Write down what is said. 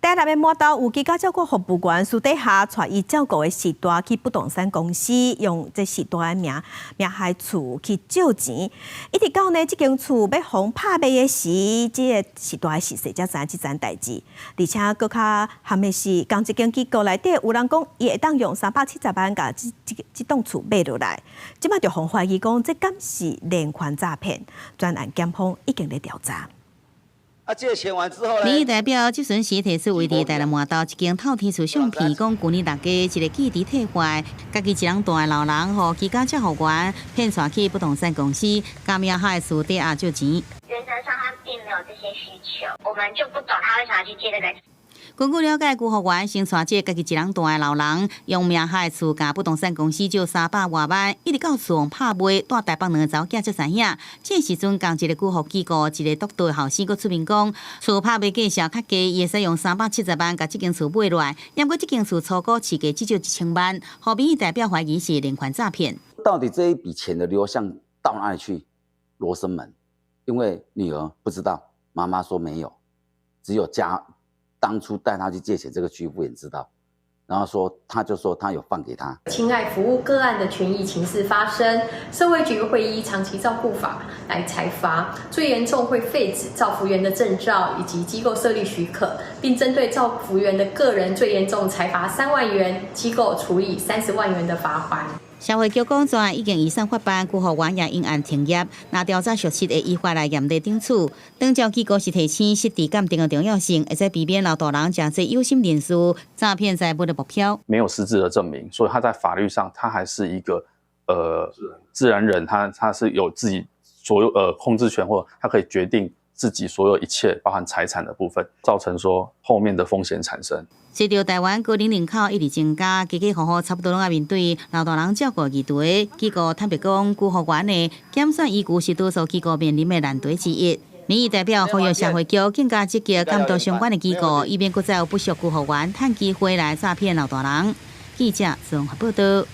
台南的麻豆有机构照顾服务员私底下带伊照顾的时代去不动产公司，用这时代的名牌厝去借钱，一直到呢这间厝要互拍卖的时，这个时代的事实才知影这件代志。而且更较含的是，刚这间机构内底有人讲，伊会当用370万甲这栋厝买落来，即摆就互怀疑讲这敢是连环诈骗。专案检方已经在调查。借钱完之后呢？民意代表即阵时提出为伫台南麻豆一间透天厝相片，讲旧年6月一个记忆退坏，家己一人住的老人，互其他借户员骗带去不动产公司，甲名下的厝底下借钱。原则上他并没有这些需求，我们就不懂他为啥去借这个。根据了解，辜户员先带这家己一人住的老人，用名下的厝甲不动产公司借300多万，一直到厝拍卖，带台北2个查某囝才知影。这时阵，共一个กู้户机构，一个独队后生，佫出面讲，厝拍卖价小较低，伊会使用370万甲这间厝买落来。不过这间厝初估市价只少1000万，互民意代表怀疑是连环诈骗。到底这一笔钱的流向到哪里去？罗生门，因为女儿不知道，妈妈说没有，只有当初带他去借钱，这个居父也知道，然后他就说他有放给他。侵害服务个案的权益情事发生，社会局会依长期照顾法来裁罚，最严重会废止照服员的证照以及机构设立许可，并针对照服员的个人最严重裁罚3万元，机构处以30万元的罚锾。社会局讲，专案已经移送法办，辜户员也因案停业。那调查属实会依法来验地定处。当照机构是提醒实地鉴定的重要性，会使避免老大人假借有心人士诈骗财物的目标。没有实质的证明，所以他在法律上他还是一个自然人，他是有自己所有控制权，或他可以决定自己所有一切，包含财产的部分，造成说后面的风险产生。随着台湾高龄人口一直增加，家家户户差不多拢要面对老大人照顾议题。机构坦白讲，辜户员的检算依据是多数机构面临的难题之一。民意代表呼吁社会局更加积极监督相关的机构，以免再有不肖辜户员趁机会来诈骗老大人。记者综合报道。